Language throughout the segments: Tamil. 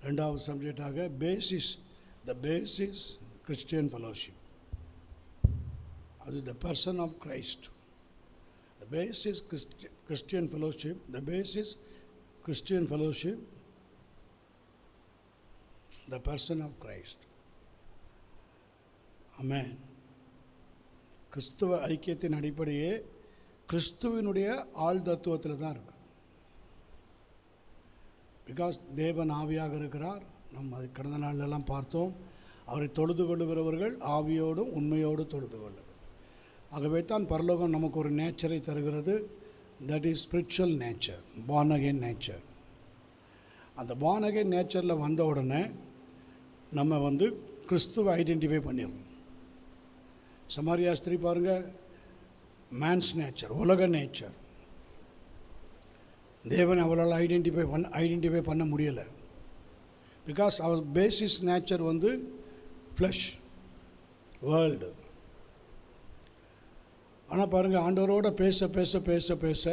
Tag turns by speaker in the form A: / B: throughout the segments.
A: ரெண்டாவது சப்ஜெக்டாக basis, the basis Christian fellowship. அது the person of Christ. The basis Christian fellowship, the basis Christian fellowship, the person of Christ. Amen. கிறிஸ்துவ ஐக்கியத்தின் அடிப்படையே கிறிஸ்துவினுடைய ஆள் தத்துவத்தில் தான் இருக்கு. பிகாஸ் தேவன் ஆவியாக இருக்கிறார். நம்ம அது கடந்த நாளெல்லாம் பார்த்தோம். அவரை தொழுது கொள்ளுகிறவர்கள் ஆவியோடும் உண்மையோடு தொழுது கொள்ளுங்கள். ஆகவே தான் பரலோகம் நமக்கு ஒரு நேச்சரை தருகிறது. That is spiritual nature, born again nature. அந்த பார்ன் அகெயின் நேச்சரில் வந்த உடனே நம்ம கிறிஸ்துவை ஐடென்டிஃபை பண்ணிடுவோம். சமாரியா ஸ்திரீ பாருங்கள், மேன்ஸ் நேச்சர், உலக நேச்சர். தேவன் அவளால் ஐடென்டிஃபை பண்ண முடியலை. பிகாஸ் அவர் பேசிஸ் நேச்சர் ஃப்ளஷ், வேர்ல்டு. ஆனால் பாருங்கள், ஆண்டவரோடு பேச பேச பேச பேச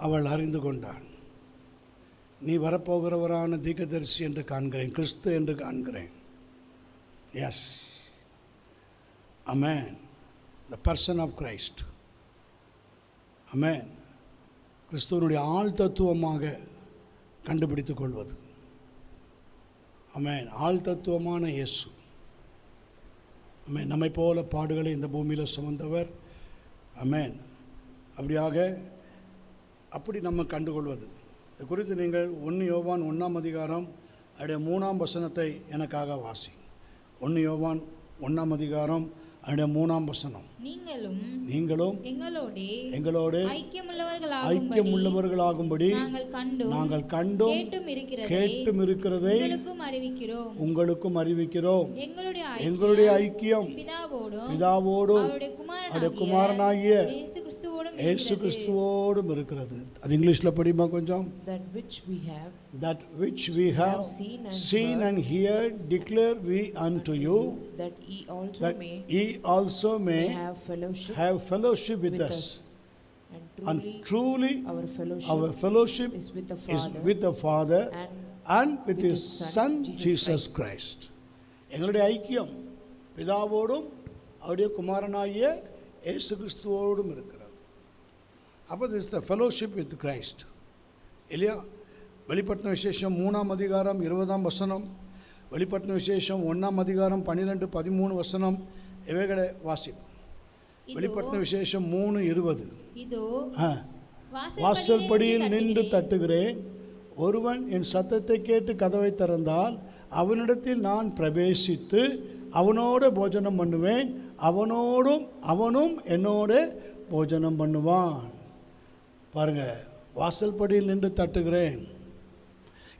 A: அவள் அறிந்து கொண்டாள். நீ வரப்போகிறவரான தீர்க்கதரிசி என்று காண்கிறேன், கிறிஸ்து என்று காண்கிறேன். Yes, amen. The person of Christ. Amen. கிறிஸ்துவனுடைய ஆள் தத்துவமாக கண்டுபிடித்துக் கொள்வது. அமேன். ஆள் தத்துவமான இயேசு. அமேன். நம்மை போல பாடுகளை இந்த பூமியில் சுமந்தவர். அமேன். அப்படி நம்ம கண்டுகொள்வது. இது குறித்து நீங்கள் 1 யோவான் 1ஆம் அதிகாரம் 3ஆம் வசனத்தை எனக்காக வாசி. 1 யோவான் 1ஆம் அதிகாரம் 3ஆம் வசனம். நீங்களும் எங்களோடு ஐக்கியமுள்ளவர்களாகும்படி நாங்கள் கண்டும் கேட்டும் இருக்கிறதை உங்களுக்கும் அறிவிக்கிறோம். எங்களுடைய ஐக்கியம் பிதாவோடும் அவருடைய குமாரனாகிய இயேசு கிறிஸ்துவோடும் இருக்கிறது. அது இங்கிலீஷில் படிமா கொஞ்சம். That which we have seen and heard declare we unto you, that ye also may have fellowship with us. And truly our fellowship is with the Father and with His Son Jesus Christ. எங்களுடைய ஐக்கியம் பிதாவோடும் அவருடைய குமாரனாகிய இயேசு கிறிஸ்துவோடும் இருக்கிறது. அப்போ this is the fellowship with Christ. இல்லையா? வெளிப்படுத்தின விசேஷம் 3ஆம் அதிகாரம் 20ஆம் வசனம், வெளிப்படுத்தின விசேஷம் 1ஆம் அதிகாரம் 12-13 வசனம், இவைகளை வாசிப்போம். வெளிப்படுத்தின விசேஷம் 3:20. வாசல்படியில் நின்று தட்டுகிறேன், ஒருவன் என் சத்தத்தை கேட்டு கதவை திறந்தால் அவனிடத்தில் நான் பிரவேசித்து அவனோடு போஜனம் பண்ணுவேன், அவனும் என்னோட போஜனம் பண்ணுவான். பாருங்கள், வாசல்படியில் நின்று தட்டுகிறேன்.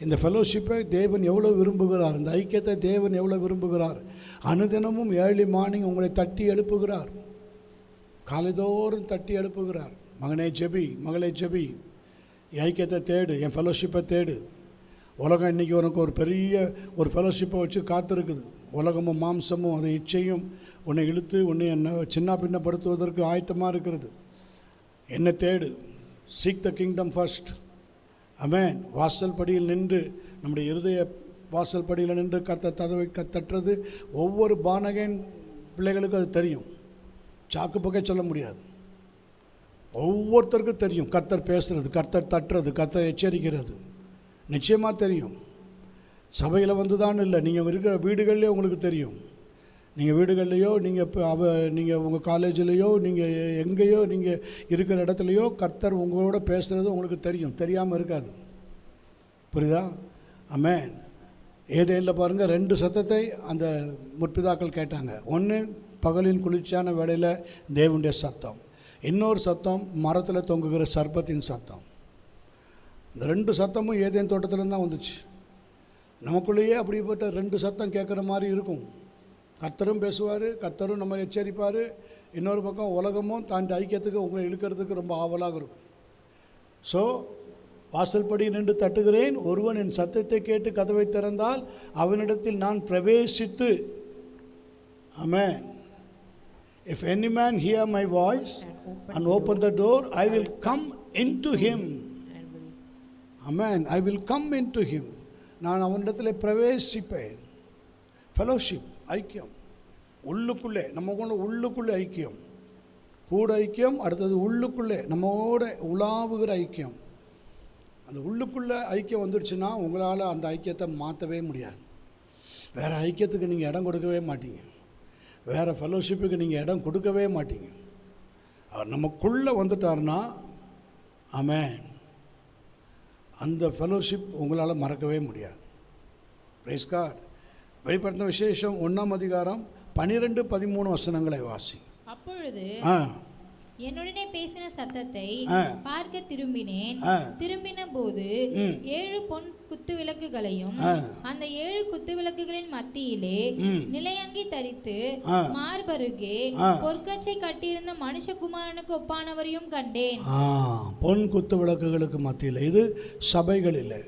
A: இந்த ஃபெலோஷிப்பை தேவன் எவ்வளோ விரும்புகிறார், இந்த ஐக்கியத்தை தேவன் எவ்வளோ விரும்புகிறார். அனுதினமும் ஏர்லி மார்னிங் உங்களை தட்டி எழுப்புகிறார், காலைதோறும் தட்டி எழுப்புகிறார். மகனே ஜெபி, மகளே ஜெபி, என் ஐக்கியத்தை தேடு, என் ஃபெலோஷிப்பை தேடு. உலகம் இன்றைக்கி உனக்கு ஒரு பெரிய ஒரு ஃபெலோஷிப்பை வச்சு காத்திருக்குது. உலகமும் மாம்சமும் அதை இச்சையும் உன்னை இழுத்து உன்னை சின்ன பின்னப்படுத்துவதற்கு ஆயத்தமாக இருக்கிறது. என்ன தேடு. Seek the kingdom first. Amen. வாசல் படியில் நின்று, நம்முடைய இருதய வாசல் படியில் நின்று கதவை தட்டுறது ஒவ்வொரு பானகன் பிள்ளைகளுக்கும் அது தெரியும். சாக்கு பக்கை சொல்ல முடியாது. ஒவ்வொருத்தருக்கும் தெரியும். கர்த்தர் பேசுகிறது, கர்த்தர் தட்டுறது, கர்த்தர் எச்சரிக்கிறது நிச்சயமாக தெரியும். சபையில் தான் இல்லை, நீங்கள் இருக்கிற வீடுகள்லேயே உங்களுக்கு தெரியும். நீங்கள் வீடுகள்லையோ, நீங்கள் உங்கள் காலேஜ்லேயோ, நீங்கள் எங்கேயோ, நீங்கள் இருக்கிற இடத்துலையோ கர்த்தர் உங்களோட பேசுகிறது உங்களுக்கு தெரியும், தெரியாமல் இருக்காது. புரியுதா? ஆமென். ஏதேனில் பாருங்கள், 2 சத்தத்தை அந்த முற்பிதாக்கள் கேட்டாங்க. ஒன்று பகலின் குளிர்ச்சியான வேளையில் தேவனுடைய சத்தம், இன்னொரு சத்தம் மரத்தில் தொங்குகிற சர்ப்பத்தின் சத்தம். இந்த 2 சத்தமும் ஏதேன் தோட்டத்துலேருந்து தான் வந்துச்சு. நமக்குள்ளேயே அப்படிப்பட்ட 2 சத்தம் கேட்குற மாதிரி இருக்கும். கர்த்தரும் பேசுவார், கர்த்தரும் நம்ம எச்சரிப்பார். இன்னொரு பக்கம் உலகமும் தாண்டி ஐக்கியத்துக்கு உங்களை இழுக்கிறதுக்கு ரொம்ப ஆவலாக இருக்கும். ஸோ வாசல்படி நின்று தட்டுகிறேன், ஒருவன் என் சத்தத்தை கேட்டு கதவை திறந்தால் அவனிடத்தில் நான் பிரவேசித்து. ஆமென். If any man hear my voice and open the door, I will come into him. Amen. I will come into him. நான் அவனிடத்தில் பிரவேசிப்பேன். ஃபெலோஷிப், ஐக்கியம், உள்ளுக்குள்ளே நம்ம கூட உள்ளுக்குள்ளே ஐக்கியம், கூட ஐக்கியம். அடுத்தது உள்ளுக்குள்ளே நம்மோட உலாவுகிற ஐக்கியம். அந்த உள்ளுக்குள்ளே ஐக்கியம் வந்துடுச்சுன்னா உங்களால் அந்த ஐக்கியத்தை மாற்றவே முடியாது. வேறு ஐக்கியத்துக்கு நீங்கள் இடம் கொடுக்கவே மாட்டீங்க, வேறு ஃபெலோஷிப்புக்கு நீங்கள் இடம் கொடுக்கவே மாட்டீங்க. அவர் நமக்குள்ளே வந்துட்டார்னா ஆமென், அந்த ஃபெலோஷிப் உங்களால் மறக்கவே முடியாது. Praise God. வெளிப்படுத்தின விசேஷம் 1ஆம் அதிகாரம் 12-13 வசனங்களை வாசி.
B: அப்பொழுது என்னுடனே பேசின சத்தத்தை பார்க்க திரும்பினேன். திரும்பின போது 7 பொன் குத்து விளக்குகளையும் அந்த 7 குத்து விளக்குகளின் மத்தியிலே நிலையங்கி தரித்து மார்பருகே பொற்கச்சை கட்டியிருந்த மனுஷகுமாரனுக்கு ஒப்பானவரையும் கண்டேன்.
A: பொன் குத்து விளக்குகளுக்கு மத்தியில், இது சபைகளிலே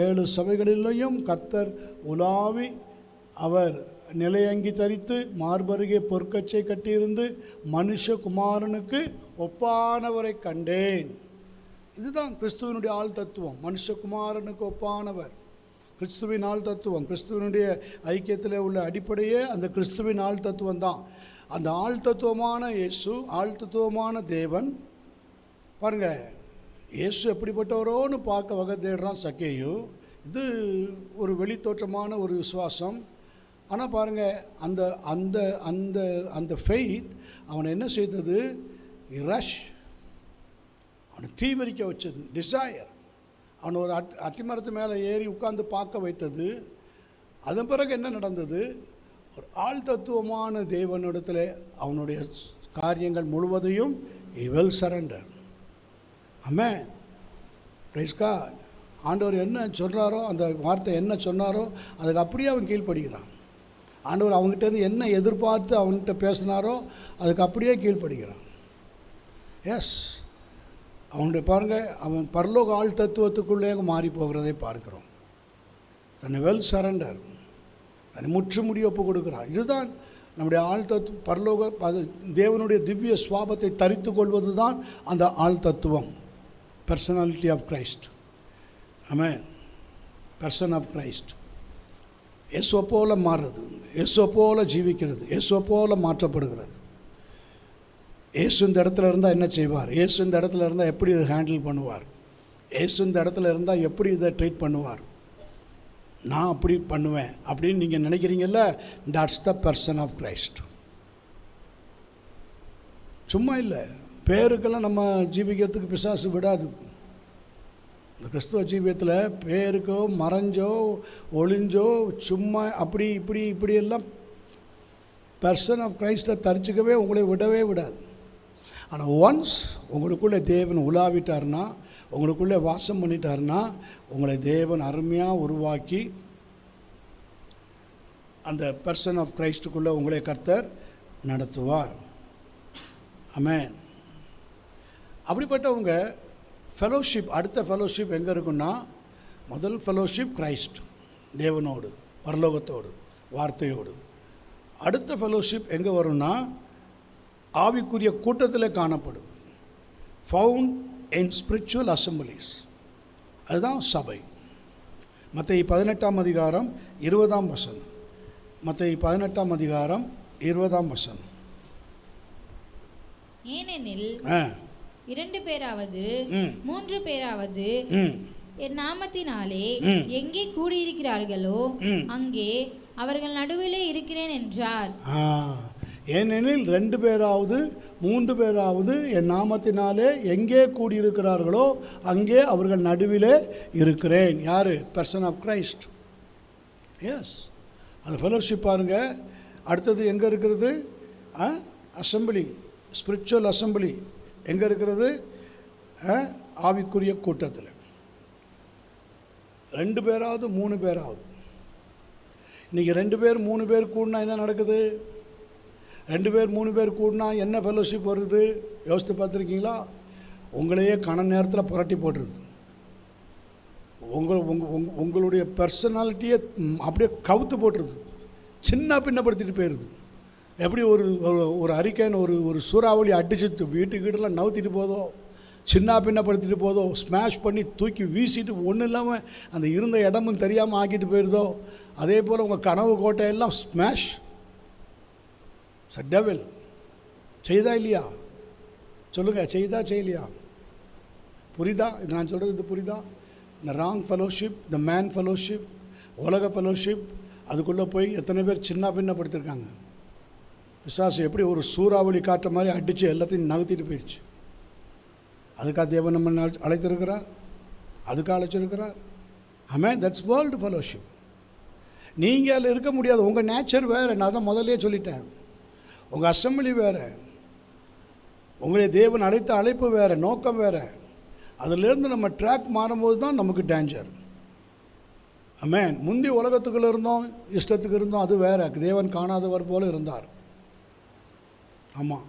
A: 7 சபைகளிலேயும் கர்த்தர் உலாவி அவர் நிலையங்கி தரித்து மார்பருகே பொற்கச்சை கட்டியிருந்து மனுஷகுமாரனுக்கு ஒப்பானவரை கண்டேன். இதுதான் கிறிஸ்துவனுடைய ஆள் தத்துவம். மனுஷகுமாரனுக்கு ஒப்பானவர் கிறிஸ்துவின் ஆள் தத்துவம். கிறிஸ்துவனுடைய ஐக்கியத்தில் உள்ள அடிப்படையே அந்த கிறிஸ்துவின் ஆள் தத்துவம் தான். அந்த ஆள் தத்துவமான இயேசு, ஆள் தத்துவமான தேவன். பாருங்கள், இயேசு எப்படிப்பட்டவரோன்னு பார்க்க வகை தேடுறான் சக்கேயு. இது ஒரு வெளித்தோற்றமான ஒரு விசுவாசம். ஆனால் பாருங்கள், அந்த அந்த அந்த அந்த ஃபெய்த் அவனை என்ன செய்தது? ரஷ், அவனை தீவிரிக்க வச்சது. டிசையர், அவனை ஒரு அத்திமரத்து மேலே ஏறி உட்கார்ந்து பார்க்க வைத்தது. அதன் பிறகு என்ன நடந்தது? ஒரு ஆள் தத்துவமான தேவனிடத்தில் அவனுடைய காரியங்கள் முழுவதையும் he will surrender. Amen, praise God. ஆண்டவர் என்ன சொல்கிறாரோ, அந்த வார்த்தை என்ன சொன்னாரோ அதுக்கு அப்படியே அவன் கீழ்ப்படுகிறான். ஆண்டவர் அவங்ககிட்டேருந்து என்ன எதிர்பார்த்து அவன்கிட்ட பேசினாரோ அதுக்கு அப்படியே கீழ்ப்படுகிறான். எஸ், அவனுடைய பாருங்கள், அவன் பரலோக ஆள் தத்துவத்துக்குள்ளே மாறி போகிறதை பார்க்குறோம். தன்னை வெல் சரண்டர், தன்னை முற்றுமுடி ஒப்பு கொடுக்குறான். இதுதான் நம்முடைய ஆள் தத்துவம். பரலோக அது தேவனுடைய திவ்ய சுவாபத்தை தரித்து கொள்வது தான் அந்த ஆள் தத்துவம். Personality of Christ. Amen, person of Christ. இயேசுவை போல மாறுறது, இயேசுவை போல ஜீவிக்கிறது, இயேசுவை போல மாற்றப்படுகிறது. இயேசு இந்த இடத்துல இருந்தால் என்ன செய்வார்? இயேசு இந்த இடத்துல இருந்தால் எப்படி இதை ஹேண்டில் பண்ணுவார்? இயேசு இந்த இடத்துல இருந்தால் எப்படி இதை ட்ரீட் பண்ணுவார்? நான் அப்படி பண்ணுவேன் அப்படின்னு நீங்கள் நினைக்கிறீங்கல்ல, that's the person of Christ. சும்மா இல்லை, பேருக்கெல்லாம் நம்ம ஜீவிக்கிறதுக்கு பிசாசு விடாது. இந்த கிறிஸ்துவ ஜீவியத்தில் பேருக்கோ மறைஞ்சோ ஒளிஞ்சோ சும்மா அப்படி இப்படியெல்லாம் பர்சன் ஆஃப் கிரைஸ்டை தரிச்சிக்கவே உங்களை விடவே விடாது. ஆனால் ஒன்ஸ் உங்களுக்குள்ளே தேவன் உலாவிட்டார்னா, உங்களுக்குள்ளே வாசம் பண்ணிட்டார்னா, உங்களை தேவன் அருமையாக உருவாக்கி அந்த பர்சன் ஆஃப் கிரைஸ்டுக்குள்ளே உங்களை கர்த்தர் நடத்துவார். ஆமென். அப்படிப்பட்டவங்க ஃபெலோஷிப், அடுத்த ஃபெலோஷிப் எங்கே இருக்குன்னா, முதல் ஃபெலோஷிப் கிரைஸ்ட், தேவனோடு, பரலோகத்தோடு, வார்த்தையோடு. அடுத்த ஃபெலோஷிப் எங்கே வரும்னா, ஆவிக்குரிய கூட்டத்தில் காணப்படும். Found in spiritual assemblies. அதுதான் சபை. மத்தேயு 18ஆம் அதிகாரம் 20ஆம் வசனம். மத்தேயு 18ஆம் அதிகாரம் 20ஆம் வசனம்.
B: ஏனெனில் 2 பேராவது 3 பேராவது என் நாமத்தினாலே எங்கே கூடியிருக்கிறார்களோ அங்கே அவர்கள் நடுவிலே இருக்கிறேன் என்றார்.
A: ஏனெனில் 2 பேராவது 3 பேராவது என் நாமத்தினாலே எங்கே கூடியிருக்கிறார்களோ அங்கே அவர்கள் நடுவிலே இருக்கிறேன். யார்? Person of Christ. எஸ், அந்த ஃபெலோஷிப் பாருங்கள். அடுத்தது எங்கே இருக்கிறது? அசம்பிளி, ஸ்பிரிச்சுவல் அசம்பிளி எங்கே இருக்கிறது? ஆவிக்குரிய கூட்டத்தில். 2 பேராவது 3 பேராவது. இன்றைக்கி 2 பேர் 3 பேர் கூடினா என்ன நடக்குது? 2 பேர் 3 பேர் கூடினா என்ன ஃபெலோஷிப் வருது? யோசித்து பார்த்துருக்கீங்களா? உங்களையே கண நேரத்தில் புரட்டி போட்டுருது. உங்களுடைய பர்சனாலிட்டியை அப்படியே கவுத்து போட்டுருது, சின்ன பின்னப்படுத்திட்டு போயிடுது. எப்படி ஒரு ஹரிக்கேன் ஒரு சூறாவளி அடிச்சு வீட்டுக்கிட்டலாம் நவுத்திட்டு போதோ, சின்ன பின்னப்படுத்திட்டு போதோ, ஸ்மாஷ் பண்ணி தூக்கி வீசிட்டு ஒன்றும் இல்லாமல் அந்த இருந்த இடமும் தெரியாமல் ஆக்கிட்டு போயிடுதோ, அதே போல் உங்கள் கனவு கோட்டையெல்லாம் ஸ்மாஷ். டெவில் செய்தா இல்லையா? சொல்லுங்கள், செய்தா செய்யலையா? புரியுதா இது நான் சொல்கிறது? இது புரியுதா? இந்த ராங் ஃபெலோஷிப், இந்த மேன் ஃபெலோஷிப், உலக ஃபெலோஷிப், அதுக்குள்ளே போய் எத்தனை பேர் சின்ன பின்னப்படுத்திருக்காங்க. பிசாசு எப்படி ஒரு சூறாவளி காற்ற மாதிரி அடித்து எல்லாத்தையும் நகர்த்திட்டு போயிடுச்சு. அதுக்காக தேவன் நம்ம அழைத்திருக்கிறார், அதுக்காக அழைச்சிருக்கிறார். ஆமாம், தட்ஸ் வேர்ல்டு ஃபெலோஷிப். நீங்கள் அதில் இருக்க முடியாது. உங்கள் நேச்சர் வேறு. நான் தான் முதலே சொல்லிட்டேன். உங்கள் அசம்பிளி வேறு, உங்களை தேவன் அழைத்த அழைப்பு வேறு, நோக்கம் வேறு. அதிலேருந்து நம்ம ட்ராக் மாறும்போது தான் நமக்கு டேஞ்சர். ஆமென். முந்தி உலகத்துக்குள்ளே இருந்தோம், இஷ்டத்துக்கு இருந்தோம், அது வேறு. தேவன் காணாதவர் போல இருந்தார். ஆமாம்,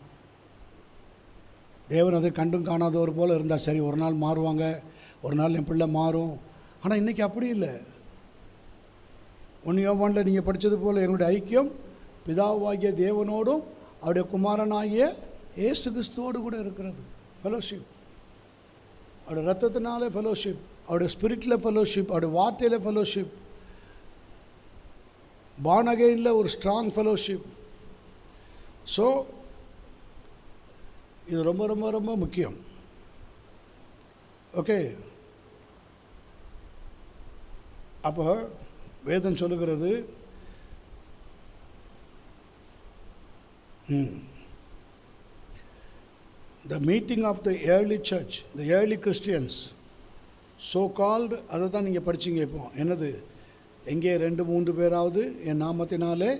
A: தேவன் அதை கண்டும் காணாதவர் போல் இருந்தார். சரி, ஒரு நாள் மாறுவாங்க, ஒரு நாள் என் பிள்ளை மாறும். ஆனால் இன்றைக்கி அப்படி இல்லை. 1 யோவானில் நீங்கள் படித்தது போல் எங்களுடைய ஐக்கியம் பிதாவாகிய தேவனோடும் அவருடைய குமாரனாகிய இயேசு கிறிஸ்துவோடு கூட இருக்கிறது. ஃபெலோஷிப், அவருடைய ரத்தத்தினாலே ஃபெலோஷிப், அவருடைய ஸ்பிரிட்டில் ஃபெலோஷிப், அவருடைய வார்த்தையில் ஃபெலோஷிப், பார்ன் அகைனில் ஒரு ஸ்ட்ராங் ஃபெலோஷிப். ஸோ இது ரொம்ப ரொம்ப ரொம்ப முக்கியம். ஓகே, அப்போ வேதம் சொல்லுகிறது, the meeting of the early church, the early Christians, so called, அதை தான் நீங்கள் படிச்சிங்க. இப்போ என்னது? எங்கே 2-3 பேராவது என் நாமத்தினாலே,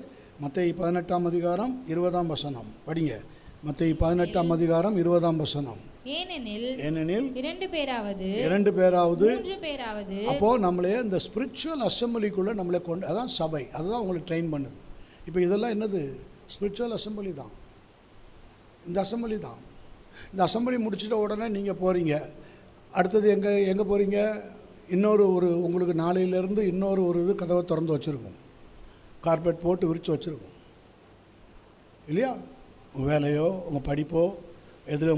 A: மத்தேயு 18ஆம் அதிகாரம் 20ஆம் வசனம் படிங்க. மத்தேயு 18ஆம் அதிகாரம் 20ஆம் வசனம். ஏனெனில் 2 பேராவது 3 பேராவது. அப்போது நம்மளே இந்த ஸ்பிரிச்சுவல் அசம்பிளிக்குள்ளே நம்மளை கொண்டு, அதான் சபை, அதுதான் உங்களை ட்ரெயின் பண்ணுது. இப்போ இதெல்லாம் என்னது? ஸ்பிரிச்சுவல் அசம்பிளி தான். இந்த அசம்பிளி தான். இந்த அசம்பிளி முடிச்சிட்ட உடனே நீங்கள் போகிறீங்க. அடுத்தது எங்கே போகிறீங்க? இன்னொரு உங்களுக்கு நாளையிலேருந்து இன்னொரு இது கதவை திறந்து வச்சுருக்கோம், கார்பெட் போட்டு விரித்து வச்சுருக்கோம் இல்லையா? உங்கள் வேலையோ உங்கள் படிப்போ எதில்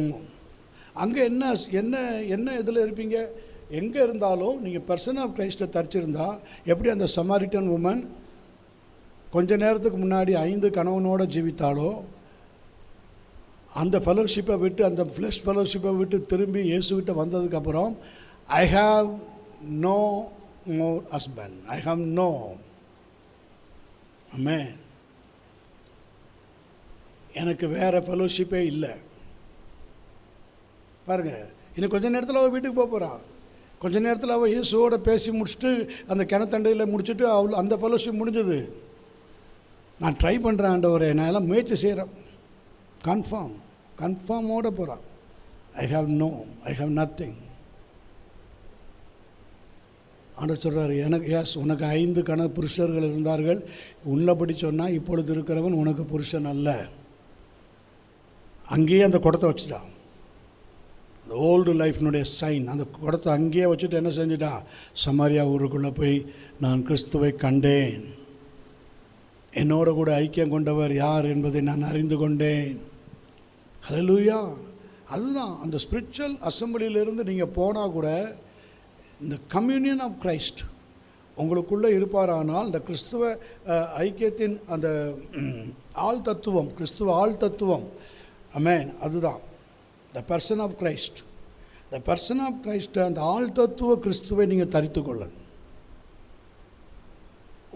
A: அங்கே என்ன என்ன என்ன இதில் இருப்பீங்க? எங்கே இருந்தாலும் நீங்கள் பர்சன் ஆஃப் கிரைஸ்ட்டை தரிச்சிருந்தா, எப்படி அந்த சமாரிட்டன் உமன் கொஞ்ச நேரத்துக்கு முன்னாடி 5 கணவனோடு ஜீவித்தாலோ, அந்த ஃபெலோஷிப்பை விட்டு, அந்த ஃப்ளஷ் ஃபெலோஷிப்பை விட்டு திரும்பி இயேசுகிட்ட வந்ததுக்கப்புறம், I have no more husband, I have no. Amen. எனக்கு வேறு ஃபெலோஷிப்பே இல்லை. பாருங்கள், இன்னும் கொஞ்ச நேரத்தில் அவள் வீட்டுக்கு போக போகிறாள். கொஞ்ச நேரத்தில் அவள் இயேசுவோட பேசி முடிச்சுட்டு அந்த கிணத்தண்டையில் முடிச்சுட்டு அவள் அந்த ஃபெலோஷிப் முடிஞ்சது. நான் ட்ரை பண்ணுறேன் ஆண்டவரே, நான் எல்லாம் முயற்சி செய்கிறேன். கன்ஃபார்மோடு போகிறான். I have nothing. ஆண்டவர் சொல்கிறார், எனக்கு உனக்கு 5 புருஷர்கள் இருந்தார்கள். உள்ளபடி சொன்னால் இப்பொழுது இருக்கிறவன் உனக்கு புருஷன் அல்ல. அங்கேயே அந்த குடத்தை வச்சுட்டான். அந்த ஓல்டு லைஃப்னுடைய சைன், அந்த குடத்தை அங்கேயே வச்சுட்டு என்ன செஞ்சுட்டா? சமாரியா ஊருக்குள்ளே போய், நான் கிறிஸ்துவை கண்டேன், என்னோட கூட ஐக்கியம் கொண்டவர் யார் என்பதை நான் அறிந்து கொண்டேன். ஹல்லேலூயா. அதுதான் அந்த ஸ்பிரிச்சுவல் அசம்பிளியிலிருந்து நீங்கள் போனால் கூட இந்த கம்யூனியன் ஆஃப் கிரைஸ்ட் உங்களுக்குள்ளே இருப்பாரானால், இந்த கிறிஸ்துவ ஐக்கியத்தின் அந்த ஆள் தத்துவம், கிறிஸ்துவ ஆள் தத்துவம், ஆமென், அதுதான் the person of Christ. The person of Christ, அந்த ஆள் தத்துவ கிறிஸ்துவை நீங்கள் தரித்து கொள்ளணும்.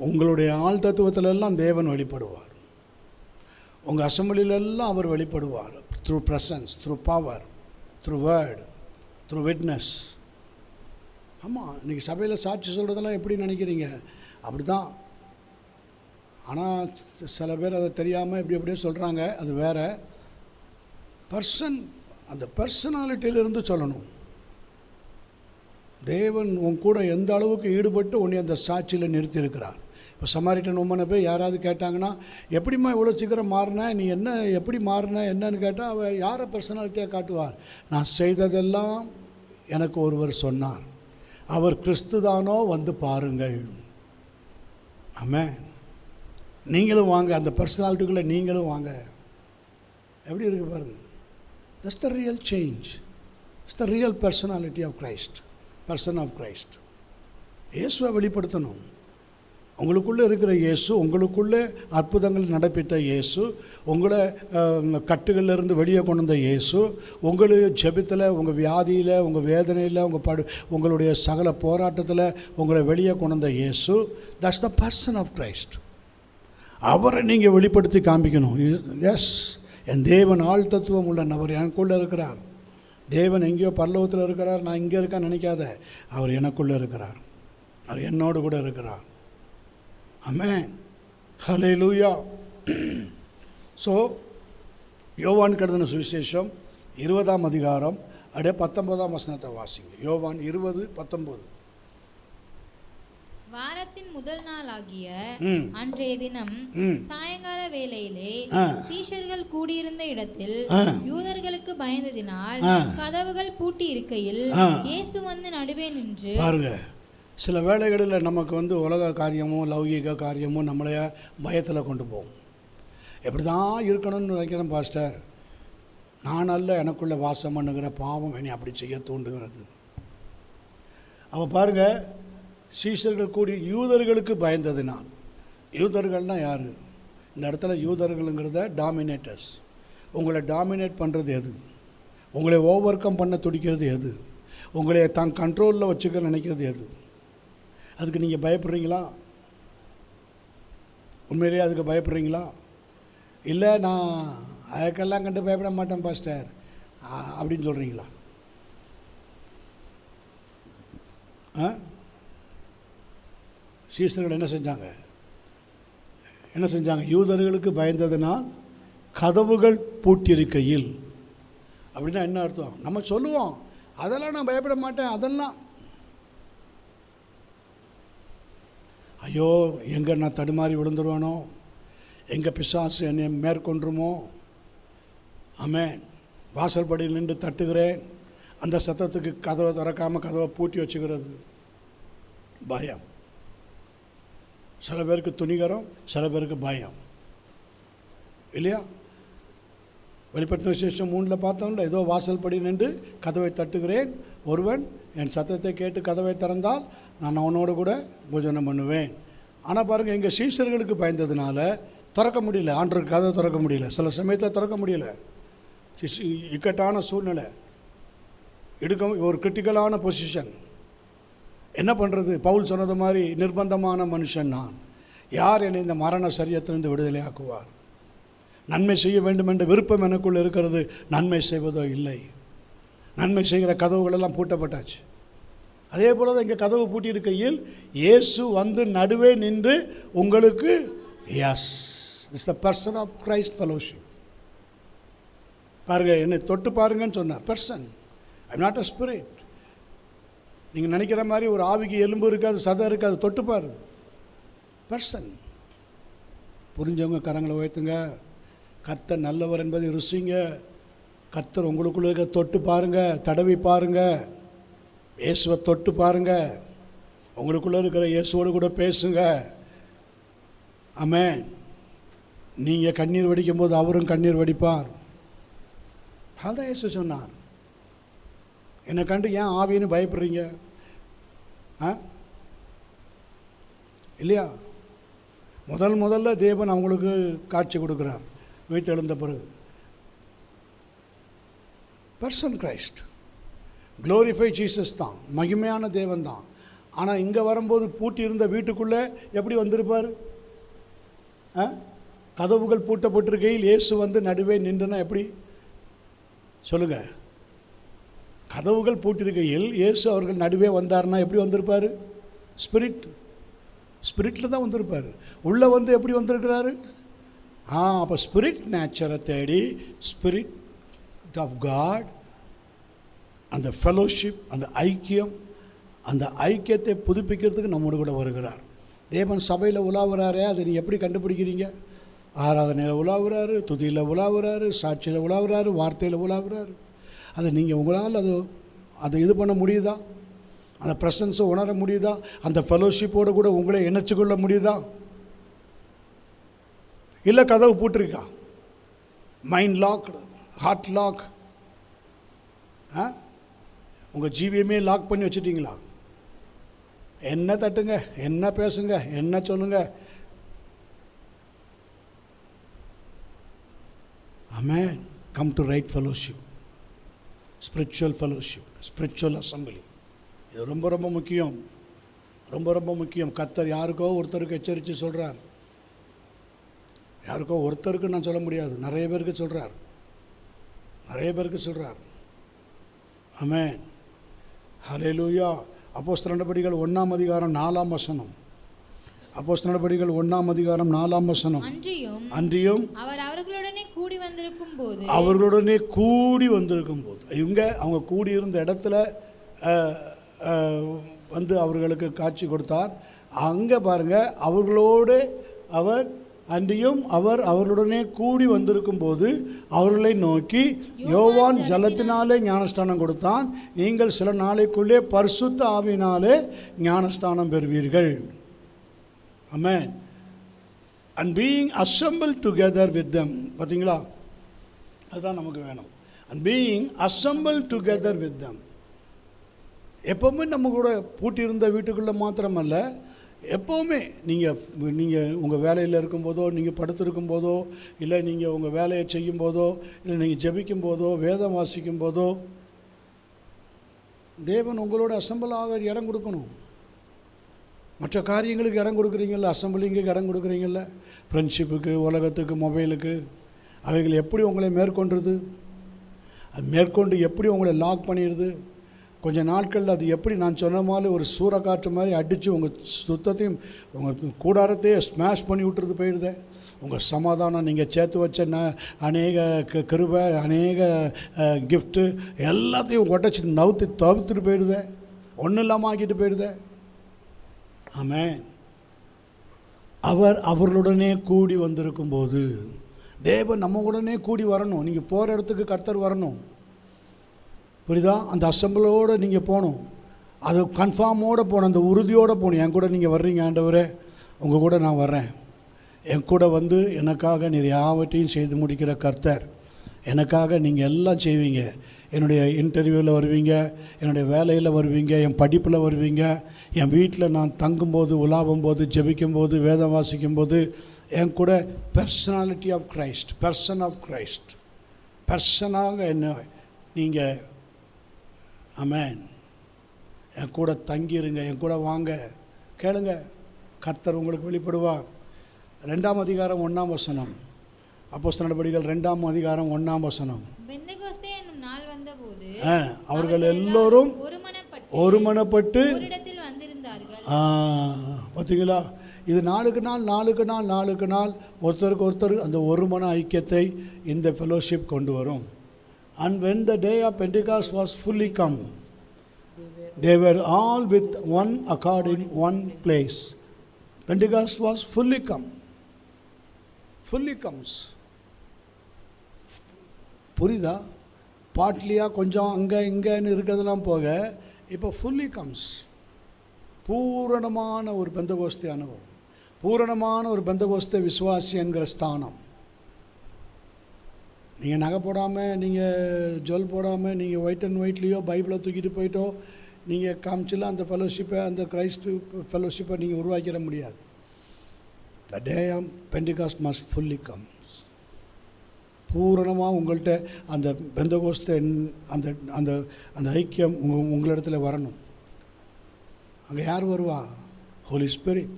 A: உங்களுடைய ஆள் தத்துவத்திலெல்லாம் தேவன் வெளிப்படுவார். உங்கள் அசம்பிளிலெல்லாம் அவர் வெளிப்படுவார். Through presence, through power, through word, through witness. ஆமாம், இன்றைக்கி சபையில் சாட்சி சொல்கிறதெல்லாம் எப்படி நினைக்கிறீங்க? அப்படி தான். ஆனால் சில பேர் அதை தெரியாமல் எப்படியே சொல்கிறாங்க. அது வேறு. அந்த பர்சனாலிட்டியிலிருந்து சொல்லணும். தேவன் உன் கூட எந்த அளவுக்கு ஈடுபட்டு உன்னை அந்த சாட்சியில் நிறுத்தியிருக்கிறார். இப்போ சமாரிட்டன் உமனை போய் யாராவது கேட்டாங்கன்னா, எப்படிம்மா இவ்வளோ சீக்கிரம் மாறின, நீ என்ன எப்படி மாறின என்னன்னு கேட்டால் அவள் யாரை பர்சனாலிட்டியாக காட்டுவார்? நான் செய்ததெல்லாம் எனக்கு ஒருவர் சொன்னார், அவர் கிறிஸ்து தானோ, வந்து பாருங்கள். ஆமென். நீங்களும் வாங்க, அந்த பர்சனாலிட்டிக்குள்ளே நீங்களும் வாங்க. எப்படி இருக்குது பாருங்கள். That's the real change. It's the real personality of Christ, person of Christ. இயேசுவை வெளிப்படுத்தணும். உங்களுக்குள்ளே இருக்கிற இயேசு, உங்களுக்குள்ளே அற்புதங்கள் நடப்பித்த இயேசு, உங்களை கட்டுகளிலிருந்து வெளியே கொண்டு வந்த இயேசு, உங்களுக்கு ஜெபத்தில், உங்கள் வியாதியில், உங்கள் வேதனையில், உங்களுடைய சகல போராட்டத்தில் உங்களை வெளியே கொண்டு வந்த இயேசு. That's the person of Christ. அவரை நீங்கள் வெளிப்படுத்தி காண்பிக்கணும். எஸ், என் தேவன் ஆள் தத்துவம் உள்ள நபர் எனக்குள்ளே இருக்கிறார். தேவன் எங்கேயோ பரலோகத்தில் இருக்கிறார், நான் இங்கே இருக்கான்னு நினைக்காத. அவர் எனக்குள்ளே இருக்கிறார், அவர் என்னோடு கூட இருக்கிறார். ஆமென், ஹல்லேலூயா. ஸோ யோவான் எழுதின சுவிசேஷம் 20ஆம் அதிகாரம் அப்படியே 19ஆம் வசனத்தை வாசிங்க. யோவான் 20:19.
B: வாரத்தின் முதல் நாள் ஆகிய அன்றைய தினம் சாயங்கால வேளையிலே சீஷர்கள் கூடியிருந்த இடத்தில் யூதர்களுக்கு பயந்ததினால் கதவுகள் பூட்டி இருக்கையில் இயேசு வந்து நடுவே நின்று. பாருங்க, சில வேளைகளில் நமக்கு உலக காரியமும் லௌகீக காரியமும் நம்மளைய பயத்தில் கொண்டு போகும். எப்படி தான் இருக்கணும்னு நினைக்கிறேன் பாஸ்டர், நான் அல்ல எனக்குள்ளே வாசம் பண்ணுகிற பாவம் என்னை அப்படி செய்ய தூண்டுகிறது. அப்போ பாருங்கள், சீஷர்கள் கூடி யூதர்களுக்கு பயந்ததினால். யூதர்கள்னால் யார்? இந்த இடத்துல யூதர்களுங்கிறத டாமினேட்டர்ஸ். உங்களை டாமினேட் பண்ணுறது எது? உங்களை ஓவர் கம் பண்ண துடிக்கிறது எது? உங்களை தான் கண்ட்ரோலில் வச்சுக்க நினைக்கிறது எது? அதுக்கு நீங்கள் பயப்படுறீங்களா? உண்மையிலேயே அதுக்கு பயப்படுறீங்களா? இல்லை நான் அதுக்கெல்லாம் கண்டு பயப்பட மாட்டேன் பாஸ்டர் அப்படின்னு சொல்கிறீங்களா? சீஷர்கள் என்ன செஞ்சாங்க? யூதர்களுக்கு பயந்ததினால் கதவுகள் பூட்டியிருக்கையில். அப்படின்னா என்ன அர்த்தம்? நம்ம சொல்லுவோம் அதெல்லாம் நான் பயப்பட மாட்டேன், அதெல்லாம் ஐயோ எங்கே நான் தடுமாறி விழுந்துருவானோ, எங்கே பிசாசு என்னை மேற்கொண்டுருமோ. ஆமென். வாசல் படியில் நின்று தட்டுகிறேன், அந்த சத்தத்துக்கு கதவை திறக்காமல் கதவை பூட்டி வச்சுக்கிறது பயம். சில பேருக்கு துணிகரம், சில பேருக்கு பயம், இல்லையா? வெளிப்படுத்தின விசேஷம் 3 பார்த்தோம்ல, ஏதோ வாசல் படி நின்று கதவை தட்டுகிறேன், ஒருவன் என் சத்தத்தை கேட்டு கதவை திறந்தால் நான் அவனோடு கூட போஜனம் பண்ணுவேன். ஆனால் பாருங்கள், எங்கள் சீஷர்களுக்கு பயந்ததுனால திறக்க முடியல, ஆண்டருக்கு கதவை திறக்க முடியல, சில சமயத்தில் திறக்க முடியல. இக்கட்டான சூழ்நிலை, ஒரு கிரிட்டிக்கலான பொசிஷன். என்ன பண்ணுறது? பவுல் சொன்னது மாதிரி நிர்பந்தமான மனுஷன் நான், யார் என்னை இந்த மரண சரியத்திலிருந்து விடுதலை ஆக்குவார்? நன்மை செய்ய வேண்டும் என்ற விருப்பம் எனக்குள்ளே இருக்கிறது, நன்மை செய்வதோ இல்லை. நன்மை செய்கிற கதவுகளெல்லாம் பூட்டப்பட்டாச்சு. அதே போல் தான் இங்கே கதவு பூட்டி இருக்கையில் இயேசு வந்து நடுவே நின்று உங்களுக்கு, yes, it's the person of Christ fellowship. பாருங்கள், என்னை தொட்டு பாருங்கன்னு சொன்னார். Person, I not a spirit. நீங்கள் நினைக்கிற மாதிரி ஒரு ஆவிக்கு எலும்பு இருக்காது, சதை இருக்காது, தொட்டுப்பார். பர்சன். புரிஞ்சவங்க கரங்களை உயர்த்துங்க. கர்த்தர் நல்லவர் என்பதை ருசிங்க. கர்த்தர் உங்களுக்குள்ள இருக்க தொட்டு பாருங்க, தடவி பாருங்க, இயேசுவை தொட்டு பாருங்க, உங்களுக்குள்ளே இருக்கிற இயேசுவோடு கூட பேசுங்க. ஆமென். நீங்கள் கண்ணீர் வடிக்கும் போது அவரும் கண்ணீர் வடிப்பார். அதான் இயேசு சொன்னார். என்னை கண்டு ஏன் ஆவின்னு பயப்படுறீங்க? இல்லையா? முதல்ல தேவன் அவங்களுக்கு காட்சி கொடுக்குறார் உயிர்த்து எழுந்த பிறகு. பர்சன் கிரைஸ்ட், க்ளோரிஃபை ஜீசஸ் தான், மகிமையான தேவன் தான். ஆனால் இங்கே வரும்போது பூட்டி இருந்த வீட்டுக்குள்ளே எப்படி வந்திருப்பார்? கதவுகள் பூட்டப்பட்டிருக்கையில் இயேசு வந்து நடுவே நின்றுனா எப்படி சொல்லுங்கள்? கதவுகள் பூட்டிருக்கையில் இயேசு அவர்கள் நடுவே வந்தார்னா எப்படி வந்திருப்பார்? ஸ்பிரிட்டில் தான் வந்திருப்பார். உள்ளே வந்து எப்படி வந்திருக்கிறாரு? அப்போ ஸ்பிரிட் நேச்சரை தேடி, ஸ்பிரிட் ஆஃப் காட், அந்த ஃபெலோஷிப், அந்த ஐக்கியம், அந்த ஐக்கியத்தை புதுப்பிக்கிறதுக்கு நம்மோடு கூட வருகிறார். தேவன் சபையில் உலாவுறாரே, அதை நீங்கள் எப்படி கண்டுபிடிக்கிறீங்க? ஆராதனையில் உலாவுறாரு, துதியில் உலாவுறாரு, சாட்சியில் உலாவுறாரு, வார்த்தையில் உலாவுறாரு. அதை நீங்கள் உங்களால் அதை இது பண்ண முடியுதா? அந்த ப்ரெசன்ஸை உணர முடியுதா? அந்த ஃபெலோஷிப்போடு கூட உங்களை இணைச்சு கொள்ள முடியுதா? இல்லை கதவு பூட்டிருக்கா? மைண்ட் லாக், ஹார்ட் லாக்,
A: உங்கள் ஜீவியமே லாக் பண்ணி வச்சுட்டிங்களா? என்ன தட்டுங்க, என்ன பேசுங்க, என்ன சொல்லுங்க. Amen. Come to right fellowship, spiritual fellowship, spiritual assembly. இது ரொம்ப ரொம்ப முக்கியம், ரொம்ப ரொம்ப முக்கியம். கர்த்தர் யாருக்கோ ஒருத்தருக்கு எச்சரித்து சொல்கிறார். யாருக்கோ ஒருத்தருக்கு நான் சொல்ல முடியாது, நிறைய பேருக்கு சொல்கிறார், நிறைய பேருக்கு சொல்கிறார். ஆமென். ஹல்லேலூயா. அப்போஸ்தலர் நடபடிகள் 1ஆம் அதிகாரம் 4ஆம் வசனம். அப்போஸ்தலர் நடபடிகள் 1ஆம் அதிகாரம் 4ஆம் வசனம். அன்றியும்
C: அவர் அவர்களுடனே கூடி வந்திருக்கும் போது,
A: அவர்களுடனே கூடி வந்திருக்கும் போது, அவங்க கூடியிருந்த இடத்துல வந்து அவர்களுக்கு காட்சி கொடுத்தார். அங்கே பாருங்கள், அவர்களோடு அவர் அன்றியும் அவர் அவர்களுடனே கூடி வந்திருக்கும் போது அவர்களை நோக்கி, யோவான் ஜலத்தினாலே ஞானஸ்தானம் கொடுத்தான், நீங்கள் சில நாளைக்குள்ளே பரிசுத்த ஆவியினாலே ஞானஸ்தானம் பெறுவீர்கள். Amen. And being assemble together with them. பார்த்தீங்களா, அதுதான் நமக்கு வேணும். And being assemble together with them. எப்போவுமே நம்ம கூட பூட்டியிருந்த வீட்டுக்குள்ளே மாத்திரமல்ல, எப்போவுமே நீங்கள் உங்கள் வேலையில் இருக்கும்போதோ, நீங்கள் படுத்திருக்கும் போதோ, இல்லை நீங்கள் உங்கள் வேலையை செய்யும் போதோ, இல்லை நீங்கள் ஜெபிக்கும் போதோ, வேதம் வாசிக்கும் போதோ, தேவன் உங்களோட அசம்பிள் ஆக இடம் கொடுக்கணும். மற்ற காரியங்களுக்கு இடம் கொடுக்குறீங்கள, அசம்பிளிங்கு இடம் கொடுக்குறீங்கள, ஃப்ரெண்ட்ஷிப்புக்கு, உலகத்துக்கு, மொபைலுக்கு, அவைகள் எப்படி உங்களை மேற்கொண்டுருது? அது மேற்கொண்டு எப்படி உங்களை லாக் பண்ணிடுது? கொஞ்ச நாட்களில் அது எப்படி நான் சொன்ன மாதிரி ஒரு சூறைக்காற்று மாதிரி அடித்து உங்கள் சுத்தத்தையும் உங்கள் கூடாரத்தையே ஸ்மாஷ் பண்ணி விட்டுறது போயிடுதே. உங்கள் சமாதானம், நீங்கள் சேர்த்து வச்ச அநேக கிருபை, அநேக கிஃப்ட்டு எல்லாத்தையும் உடச்சி தவிர்த்துட்டு போயிடுதே, ஒன்றும் இல்லாமல் ஆக்கிட்டு போயிடுதே. ஆமென். அவர் அவர்களுடனே கூடி வந்திருக்கும் போது, தேவன் நம்ம உடனே கூடி வரணும். நீங்கள் போகிற இடத்துக்கு கர்த்தர் வரணும். புரியுதா? அந்த அசம்பிளோடு நீங்கள் போகணும், அது கன்ஃபார்மோடு போகணும், அந்த உறுதியோடு போகணும். என் கூட நீங்கள் வர்றீங்க ஆண்டவரே, உங்கள் கூட நான் வர்றேன், என் கூட வந்து எனக்காக நீர் யாவற்றையும் செய்து முடிக்கிற கர்த்தர், எனக்காக நீங்கள் எல்லாம் செய்வீங்க. என்னுடைய இன்டர்வியூவில் வருவீங்க, என்னுடைய வேலையில் வருவீங்க, என் படிப்பில் வருவீங்க, என் வீட்டில் நான் தங்கும்போது, உலாவும் போது, ஜெபிக்கும்போது, வேதம் வாசிக்கும்போது, என் கூட personality of Christ, person of Christ, பர்சனாக என்ன நீங்கள் ஆமென் என் கூட தங்கிருங்க, என் கூட வாங்க, கேளுங்க, கர்த்தர் உங்களுக்கு வெளிப்படுவார். 2ஆம் அதிகாரம் 1ஆம் வசனம். அப்போஸ்தலர் நடபடிகள் 2ஆம் அதிகாரம் 1ஆம் வசனம்.
C: பெந்தெகோஸ்தே என்னும் நாள் வந்தபோது
A: அவர்கள் எல்லோரும் ஒருமனப்பட்டு
C: இடத்தில் வந்திருந்தார்கள்.
A: பார்த்தீங்களா, இது நாளுக்கு நாள் ஒருத்தருக்கு ஒருத்தர் அந்த ஒருமன ஐக்கியத்தை இந்த ஃபெலோஷிப் கொண்டு வரும். And when the day of Pentecost was fully come, they were all with one accord in one place. Pentecost was fully come. Fully comes. புரியுதா? பாட்லியாக கொஞ்சம் அங்கே இங்கேன்னு இருக்கிறதெல்லாம் போக இப்போ ஃபுல்லி கம்ஸ். பூரணமான ஒரு பெந்தகோஸ்தே அனுபவம், பூரணமான ஒரு பெந்தகோஸ்தே விசுவாசி என்கிற ஸ்தானம். நீங்கள் நகை போடாமல், நீங்கள் ஜுவல் போடாமல், நீங்கள் ஒயிட் அண்ட் ஒயிட்லேயோ பைபிளை தூக்கிட்டு போயிட்டோ நீங்கள் காமிச்சிலாம் அந்த ஃபெலோஷிப்பை, அந்த கிரைஸ்ட் ஃபெலோஷிப்பை நீங்கள் உருவாக்கிட முடியாது. The day of Pentecost must fully comes. பூரணமாக உங்கள்கிட்ட அந்த பெந்தகோஸ்தே அந்த அந்த அந்த ஐக்கியம் உங்களிடத்தில் வரணும். அங்கே யார் வருவா? ஹோலி ஸ்பிரிட்,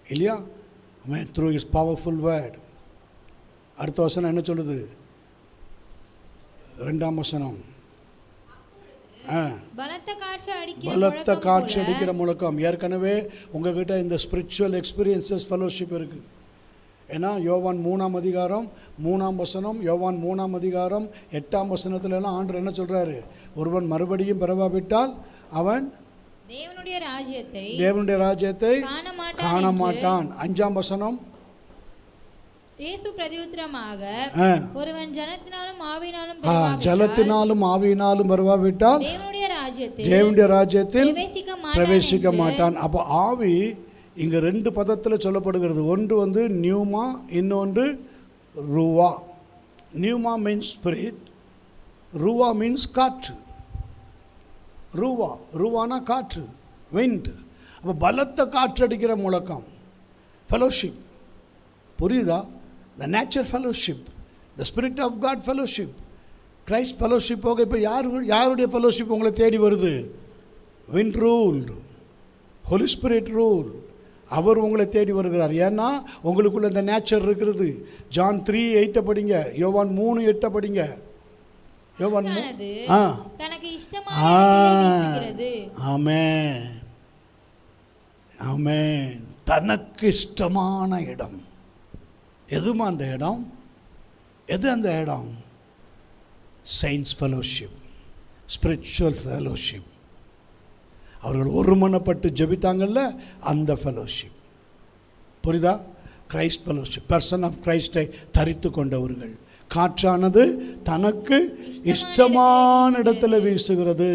A: இல்லையா? Amen. Through his powerful word. அடுத்த வசனம் என்ன சொல்லுது? 2ஆம் வசனம். பலத்த காட்சி அடிக்கிற முழக்கம். ஏற்கனவே உங்ககிட்ட இந்த ஸ்பிரிச்சுவல் எக்ஸ்பீரியன்சஸ் ஃபெலோஷிப் இருக்குது. ஏன்னா யோவான் 3ஆம் அதிகாரம் 3ஆம் வசனம், யோவான் 3ஆம் அதிகாரம் 8ஆம் வசனத்துலலாம் ஆண்டவர் என்ன சொல்கிறாரு? ஒருவன் மறுபடியும் பிறவாவிட்டால் அவன் தேவனுடைய ராஜ்யத்தை காண மாட்டான். 5ஆம் வசனம்,
C: இயேசு பிரதியுத்தரமாக, ஒருவன்
A: ஜலத்தினாலும் ஆவியினாலும் பிறவாவிட்டால் தேவனுடைய ராஜ்யத்தில் பிரவேசிக்க மாட்டான். அப்போ ஆவி இங்கே 2 பதத்தில் சொல்லப்படுகிறது. ஒன்று வந்து நியூமா, இன்னொன்று ரூவா. நியூமா மீன்ஸ் ஸ்பிரிட், ரூவா மீன்ஸ் காற்று. ரூவா, ரூவானா காற்று, விண்ட். அப்போ பலத்த காற்று அடிக்கிற முழக்கம் ஃபெலோஷிப். புரியுதா? The nature fellowship, the spirit of God fellowship, Christ fellowship. போக இப்போ யாருடைய ஃபெலோஷிப் உங்களை தேடி வருது? Wind rule, holy spirit rule. அவர் உங்களை தேடி வருகிறார். ஏன்னா உங்களுக்குள்ள இந்த நேச்சர் இருக்கிறது. ஜான் 3:8 படிங்க, யோவான் 3:8 படிங்க. யோவான்
C: தனக்கு இஷ்டமானது.
A: ஆமென், ஆமென். தனக்கு இஷ்டமான இடம் எதுமா? அந்த இடம் எது? அந்த இடம் சயின்ஸ் ஃபெலோஷிப், ஸ்பிரிச்சுவல் ஃபெலோஷிப். அவர்கள் ஒருமனப்பட்டு ஜெபித்தாங்கல்ல, அந்த ஃபெலோஷிப். புரியுதா? கிரைஸ்ட் ஃபெலோஷிப், பர்சன் ஆஃப் கிரைஸ்டை தரித்து கொண்டவர்கள். காற்றானது தனக்கு இஷ்டமான இடத்துல வீசுகிறது,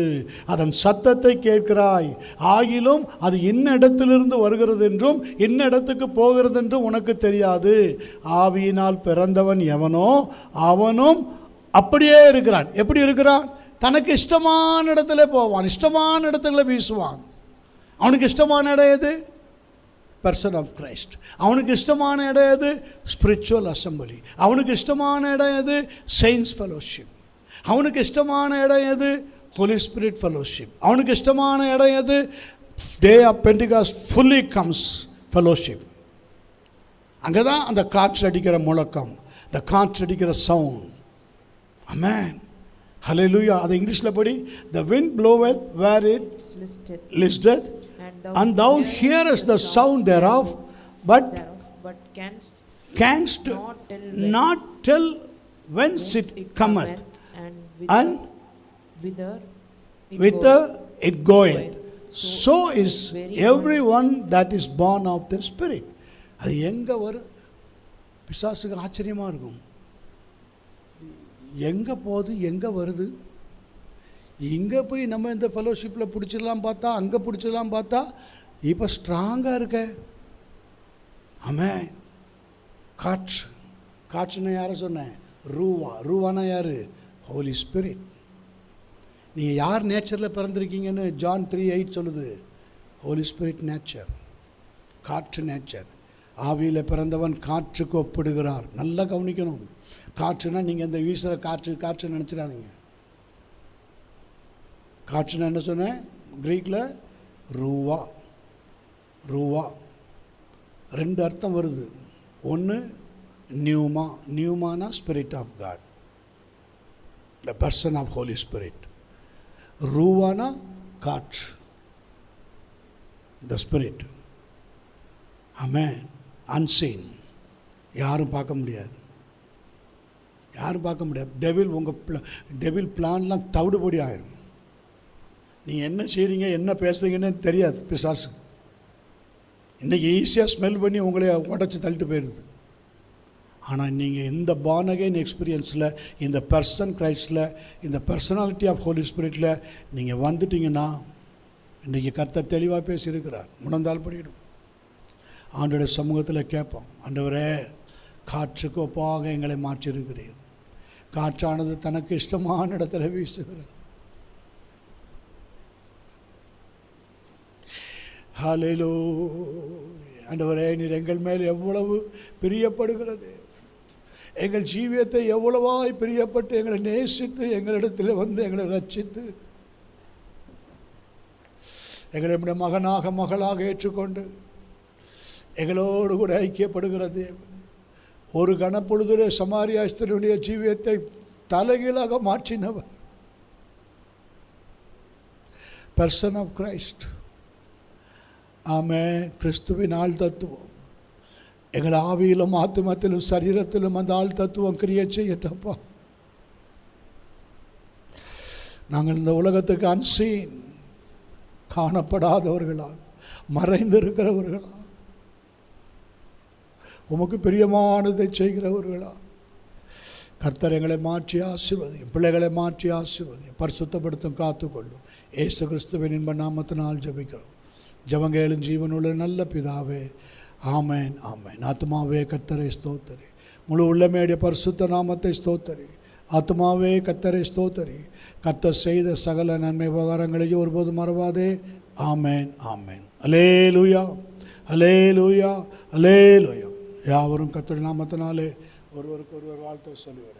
A: அதன் சத்தத்தை கேட்கிறாய், ஆகிலும் அது என்ன இடத்திலிருந்து வருகிறது என்றும் என்ன இடத்துக்கு போகிறது என்றும் உனக்கு தெரியாது. ஆவியினால் பிறந்தவன் எவனோ அவனும் அப்படியே இருக்கிறான். எப்படி இருக்கிறான்? தனக்கு இஷ்டமான இடத்துல போவான், இஷ்டமான இடத்துல வீசுவான். அவனுக்கு இஷ்டமான இடம் எது? Person of Christ. அவனுக்கு இஷ்டமான இடம் எது? Spiritual assembly. அவனுக்கு இஷ்டமான இடம் எது? Saints fellowship. அவனுக்கு இஷ்டமான இடம் எது? Holy Spirit fellowship. அவனுக்கு இஷ்டமான இடம் எது? Day of Pentecost fully comes fellowship. அங்கே தான் அந்த காற்று அடிக்கிற முழக்கம், இந்த காற்று அடிக்கிற சவுண்ட். ஆமென், ஹல்லேலூயா. அது இங்கிலீஷில் படி. The wind bloweth where it listeth, and thou hearest the sound thereof, but canst not tell whence it cometh, and whither it goeth. So is everyone that is born of the Spirit. அது எங்கே வரும்? பிசாசுக்கு ஆச்சரியமாக இருக்கும். எங்கே போகுது, எங்கே வருது? இங்கே போய் நம்ம இந்த ஃபெலோஷிப்பில் பிடிச்சிடலாம் பார்த்தா, அங்கே பிடிச்சிடலாம் பார்த்தா, இப்போ ஸ்ட்ராங்காக இருக்க. ஆமென். காற்று, காற்றுன்னா யாரை சொன்னேன்? ரூவா. ரூவானா யார்? ஹோலி ஸ்பிரிட். நீங்கள் யார் நேச்சரில் பிறந்திருக்கீங்கன்னு ஜான் 3:8 சொல்லுது. ஹோலி ஸ்பிரிட் நேச்சர், காற்று நேச்சர். ஆவியில் பிறந்தவன் காற்றுக்கு ஒப்பிடுகிறார். நல்லா கவனிக்கணும். காற்றுனா நீங்கள் இந்த வீசுகிற காற்று காற்று நினச்சிடாதீங்க. காற்றுனா என்ன சொன்னேன்? கிரீக்கில் ரூவா. ரூவா 2 அர்த்தம் வருது. ஒன்று நியூமா, நியூமானா spirit of God, the person of holy spirit. ரூவானா காற்று, த ஸ்பிரிட். ஆமென். அன்சீன், யாரும் பார்க்க முடியாது, யாரும் பார்க்க முடியாது. டெவில் பிளான்லாம் தவிடுபடி ஆயிரும். நீங்கள் என்ன செய்கிறீங்க, என்ன பேசுகிறீங்கன்னு தெரியாது பிசாசு. இன்றைக்கி ஈஸியாக ஸ்மெல் பண்ணி உங்களை உடச்சி தள்ளிட்டு போயிடுது. ஆனால் நீங்கள் இந்த பார்ன் அகைன் எக்ஸ்பீரியன்ஸில், இந்த பர்சன் கிரைஸ்டில், இந்த பர்சனாலிட்டி ஆஃப் ஹோலி ஸ்பிரிட்டில் நீங்கள் வந்துட்டீங்கன்னா, இன்றைக்கி கர்த்தர் தெளிவாக பேசியிருக்கிறார். முழந்தால் படிடும். ஆண்டோட சமூகத்தில் கேட்போம், ஆண்டவரே காற்றுக்கு ஒப்பாக எங்களை மாற்றியிருக்கிறீர். காற்றானது தனக்கு இஷ்டமான இடத்துல வீசுகிறது. ஹல்லேலூயா. ஆண்டவரே, நீர் எங்கள் மேல் எவ்வளவு பிரியப்படுகிறது, எங்கள் ஜீவியத்தை எவ்வளவாய் பிரியப்பட்டு எங்களை நேசித்து எங்களிடத்தில் வந்து எங்களை ரட்சித்து எங்களை நம்முடைய மகனாக மகளாக ஏற்றுக்கொண்டு எங்களோடு கூட ஐக்கியப்படுகிற தேவன். ஒரு கணப்பொழுதிலே சமாரியா ஸ்திரீயுடைய ஜீவியத்தை தலைகீழாக மாற்றினவர். Person of Christ. ஆமென். கிறிஸ்துவின் ஆள் தத்துவம் எங்கள் ஆவியிலும் ஆத்துமத்திலும் சரீரத்திலும் அந்த ஆள் தத்துவம் கிரியை செய்யட்டப்பா. நாங்கள் இந்த உலகத்துக்கு அன்சீன், காணப்படாதவர்களாக மறைந்திருக்கிறவர்களா, உமக்கு பிரியமானதை செய்கிறவர்களா, கர்த்தர் எங்களை மாற்றி ஆசீர்வதியும், பிள்ளைகளை மாற்றி ஆசீர்வதியும், பரிசுத்தப்படுத்தும், காத்துக்கொள்ளும். இயேசு கிறிஸ்துவின் இன்ப நாமத்தினால் ஜெபிக்கிறோம். ஜெபங்கேளும் ஜீவனுள்ள நல்ல பிதாவே. ஆமென், ஆமென். ஆத்துமாவே கர்த்தரை ஸ்தோத்தரி, முழு உள்ளமேடைய பரிசுத்த நாமத்தை ஸ்தோத்தரி. ஆத்மாவே கர்த்தரை ஸ்தோத்தரி. கர்த்தர் செய்த சகல நன்மை உபகாரங்களையும் ஒருபோதும் மறவாதே. ஆமேன், ஆமேன். அல்லேலூயா, அல்லேலூயா, அல்லேலூயா. யாவரும் கர்த்தருடைய நாமத்தினாலே ஒருவருக்கு ஒருவர் வாழ்த்து சொல்லிவிட